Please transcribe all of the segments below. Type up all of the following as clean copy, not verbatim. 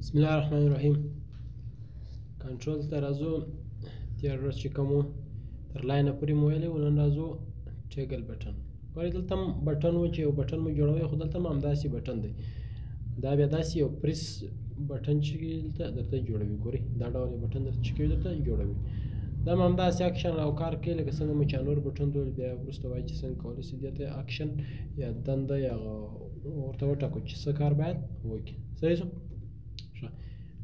بسم الله الرحمن الرحیم. کنټرول ته راځو. تېره ورځ چې کوم تر لاینه پورې مو ویلي و، نن راځو ټیګل بټن. ګورئ دلته هم بټن و چې یو بټن مو جوړوی، خو دلته هم همداسې بټن دی. دا بیا داسې یو پریس بټن چې دلته درته جوړوي. ګورئ دا ډول یو بټن درته چې کوي درته جوړوي. دا هم همداسې اکشن او کار کوي لکه څنګه مو چې نور بټن ډول بیا وروسته وایي چې څنګه کولی شي دې ته اکشن یا دنده یا ورته وټاکو چې څه کار باید وکړي. صحیح شو؟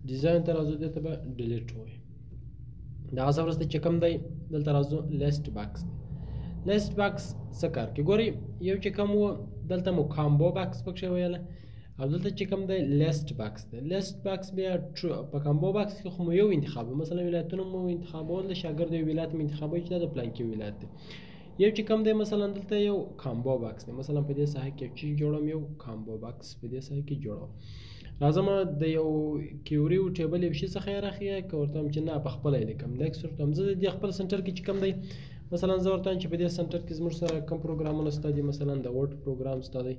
ډیزاین ته راځو، دې ته به ډیلیټ وایي. دغه څه وروسته چې کوم دی دلته راځو لیست باکس دی. لیست باکس څه کار کوي؟ ګورئ یو چې کوم و دلته مو کامبو باکس پکښې ویله، او دلته چې کوم دی لیست باکس دی. لیست باکس بیا په کامبو باکس کې خو مو یو انتخاب، مثلا ولایتونه مو انتخابول، د شاګرد یو ولایت مو انتخابوي چې دا د پلانکي ولایت دی. یو چې کوم دی مثلا دلته یو کامبو باکس دی، مثلا په دې ساحه کې چې جوړوم یو کامبو باکس په دې ساحه کې جوړوم. راځم د یو کیوري او ټیبل یو شي څخه یې راخیه که ورته وایم چې نه په خپله یې لیکم. لیکس ورته وایم زه د دې خپل سنټر کې چې کوم دی مثلا زه ورته وایم چې په دې سنټر کې زموږ سره کوم پروګرامونه شته دي، مثلا د ورډ پروګرام شته دی،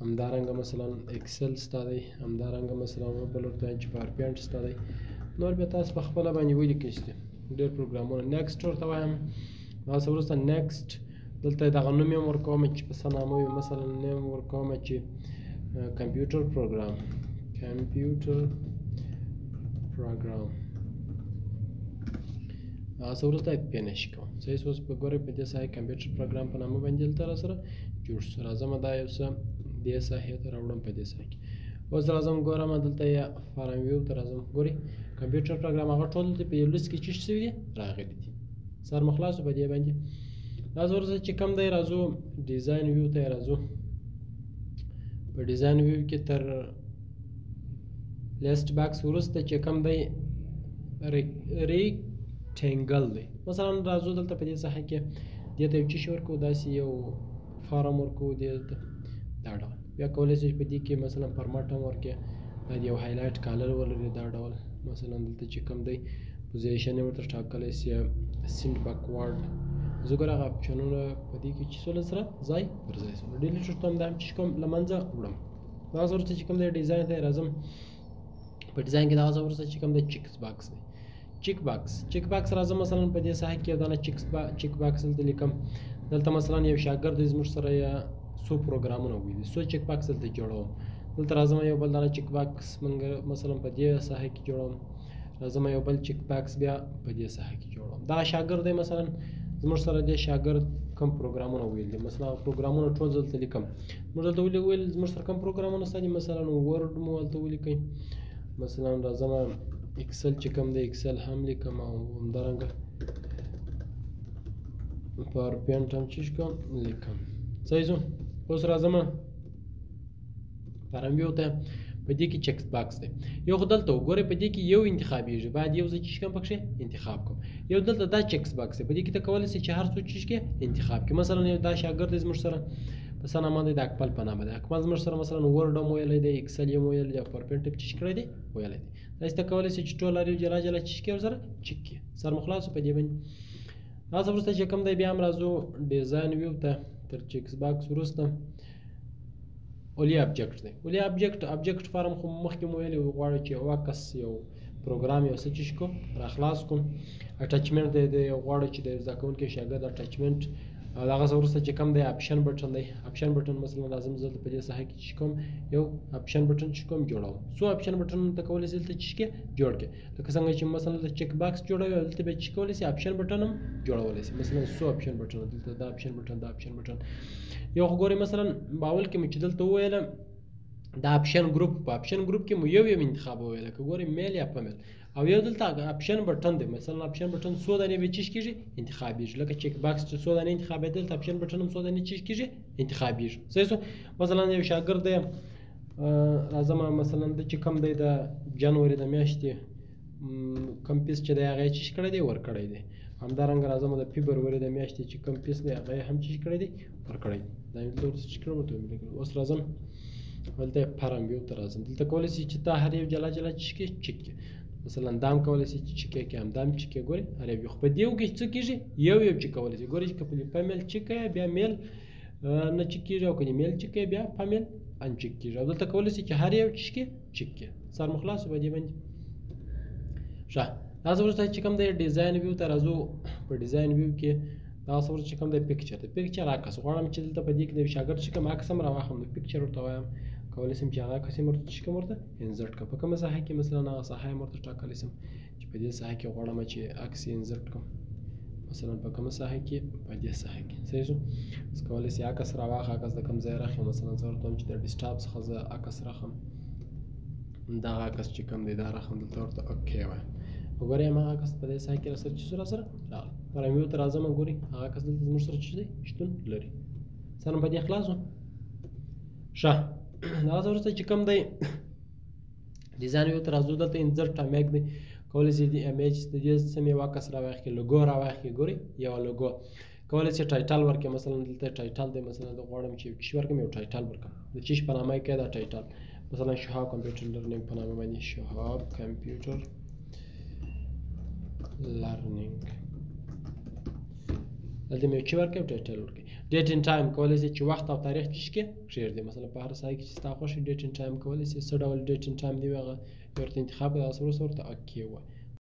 همدارنګه مثلا اکسل شته دی، همدارنګه مثلا بل ورته وایم چې پاور پوینټ شته دی. نور بیا تاسو په خپله باندې ولیکئ چې ډېر پروګرامونه. نیکسټ ورته وایم. هغه څه وروسته نیکسټ دلته دغه نوم یې ورکوم چې په څه نامه وي، مثلا نیم ورکوم چې کمپیوټر پروګرام. کمپیوټر پروګرام هغه څه وروسته فینش کوم. صحیح شو؟ اوس په ګورئ په دې ساحه کمپیوټر پروګرام په نامه باندې دلته راسره جوړ شو. راځم دا یو څه دې ساحې ته راوړم په دې ساحه کې. اوس راځم ګورم دلته یا فارم ویو ته راځم. ګورئ کمپیوټر پروګرام هغه ټول په یو لیست کې چې شوي دي راغلي دي. سر مو خلاص په دې باندې. دا وروسته چې کوم دی راځو ډیزاین ویو ته راځو. په ډیزاین ویو کې تر لیست باکس وروسته چې کوم دی ریکټینګل دی. مثلا راځو دلته په دې ساحه کې دې ته یو څه شي ورکوو، داسې یو فارم ورکوو دې ته دا ډول. بیا کولی شئ په دې کې مثلا فارمټ هم ورکړئ، دا یو هایلایټ کالر ولري دا ډول. مثلا دلته چې کوم دی پوزیشن یې ورته ټاکلی سي سینډ بیکورډ. زه ګوره هغه اپشنونه په دې کې چې څو سره ځای پر ځای شول. ډیلیټ ورته هم دا هم چې کوم له منځه وړم. دا وروسته چې کوم دی ډیزاین ته راځم. په ډیزاین کې دغه وروسته چې کوم دی چیک باکس دی. چیک باکس راځم مثلا په دې ساحه کې یو دانه چیک باکس دلته لیکم. دلته مثلا یو شاګرد دی زموږ سره یا څو پروګرامونه وویلي، څو چیک باکس دلته جوړوم. دلته راځم یو بل دانه چیک باکس مثلا په دې ساحه کې جوړوم. راځم یو بل چیک باکس بیا په دې ساحه کې جوړوم. دا شاګرد دی مثلا زموږ سره د شاګرد کوم پروګرامونه ویل دي، مثلا پروګرامونه ټول دلته لیکم. موږ دلته ویل زموږ سره کوم پروګرامونه شته دي، مثلا ورډ مو هلته ولیکئ. مثلا راځم اکسل چې کوم دی اکسل هم لیکم، او همدارنګه پاور پوینټ هم چې کوم لیکم. صحیح شو؟ اوس راځم فارم ویو ته. په دې کې چیک باکس دی. یو خو دلته وګورئ په دې کې یو انتخابېږي، باید یو زه چې کوم پکښې انتخاب کوم. یو دلته دا چیک باکس دی، په دې کې ته کولی شئ چې هر څو چې انتخاب کړي. مثلا یو دا شاګرد دی زموږ سره په څه نامه دی، د اکمل په نامه دی. اکمل زموږ سره مثلا ورډ هم ویلی دی، اکسل یې هم ویلی دی، پاور پوینټ چې کړی دی ویلی دی. داسې ته کولی شئ چې ټول هر یو جلا جلا چې کړي ورسره چیک کړي. سر مو خلاص په دې باندې. دا څه وروسته چې کوم دی بیا هم راځو ډیزاین ویو ته. تر چیک باکس وروسته اولی ابجیکټ دی. اولی ابجیکټ فارم خو مخکې مو ویلي غواړي چې یو عکس یو پروګرام یو څه چې کوم راخلاص کوم. اټچمنټ دی غواړي چې د زده کوونکي شاګرد اټچمنټ. او دغه څه وروسته چې کوم دی اپشن بټن دی. اپشن بټن مثلا لازم زه په دې ساحه کې چې کوم یو اپشن بټن چې کوم جوړوم. څو اپشن بټن ته کولی شئ دلته چې جوړ کړئ. لکه څنګه چې مثلا د چیک باکس جوړوي دلته به چې کولی شئ اپشن بټن هم جوړولی شئ. مثلا څو اپشن بټن دلته دا اپشن بټن دا اپشن بټن. یو خو ګورئ مثلا باول کې مو چې دلته وویله دا اپشن ګروپ، په اپشن ګروپ کې مو یو انتخاب وویل، لکه ګورئ میل یا فیمیل. او یو دلته اپشن بټن دی، مثلا اپشن بټن څو دانې به چې کېږي انتخابېږي. لکه چیک باکس چې څو دانې انتخابېدل، دلته اپشن بټن هم څو دانې چې کېږي انتخابېږي. صحیح شو؟ مثلا یو شاګرد دی راځم مثلا د چې کوم دی د جنوري د میاشتې کوم پیس چې دی هغه یې چې کړی دی ورکړی دی. همدارنګه راځم د فبروري د میاشتې چې کوم پیس دی هغه یې هم چې کړی دی ورکړی دی. دا مې دلته چې کړم ورته مې لیکل. اوس راځم دلته فارم ویو ته راځم. دلته کولی شئ چې تا هر یو جلا جلا چې چیک کړي. مثلا دام کولی شئ چې چیک کړئ، هم دام چیک کړئ. ګورئ هر یو خو په دې کې څه کېږي یو چې کولی شئ. ګورئ چې که په فیمیل چیک کړئ بیا میل نه چیک کېږي، او که میل چیک کړئ بیا فیمیل ان چک کیږي او دلته کولی شي چې هر یو چک کې سر مخلاص په دې باندې ښه دا څه ورته چې کوم د ډیزاین ویو ته راځو په ډیزاین ویو کې دا څه ورته چې کوم د پکچر عکس غواړم چې دلته په دې کې د شاګرد چې کوم عکس هم راواخلم د پکچر ورته وایم کولی شم چې هغه عکس یې ورته چې کوم ورته انزرټ کړم په کومه ساحه کې مثلا هغه ساحه یې ورته ټاکلی شم چې په دې ساحه کې غواړم چې عکس یې انزرټ کړم مثلا په کومه ساحه کې په دې ساحه کې صحیح شو اوس کولی شي عکس راواخلم عکس د کوم ځای راخلم مثلا زه ورته وایم چې د ډیسکټاپ څخه زه عکس راخلم دغه عکس چې کوم دی دا راخلم دلته ورته اوکې وایم وګورئ هماغه عکس په دې ساحه کې راسره چې راسره راغلی پرمیو ته راځم ګورئ هغه عکس دلته زموږ سره چې دی شتون لري سره په دې خلاص وو ښه دا څه وروسته چې کوم دی ډیزاین ویو ته راځو دلته انزرټ امیج دی کولی شي د امیج د دې سم یو عکس راواخلي لوګو راواخلي ګورئ یو لوګو کولی شي ټایټل ورکړي مثلا دلته ټایټل دی مثلا زه غواړم چې یو ورکړم یو ټایټل ورکړم د چیش په نامه کې دا ټایټل مثلا شهاب کمپیوټر لرنینګ په نامه باندې شهاب کمپیوټر لرنینګ دلته مې چې ورکړم ټایټل ورکړي ډیټ ان ټایم کولی شي چې وخت او تاریخ چې کېږدي مثلا په هر ځای کې چې ستا خوښه ډیټ ان ټایم کولی شي څه ډول ډیټ ان ټایم دی هغه ورته انتخاب کړه او ورته اوکې ووایه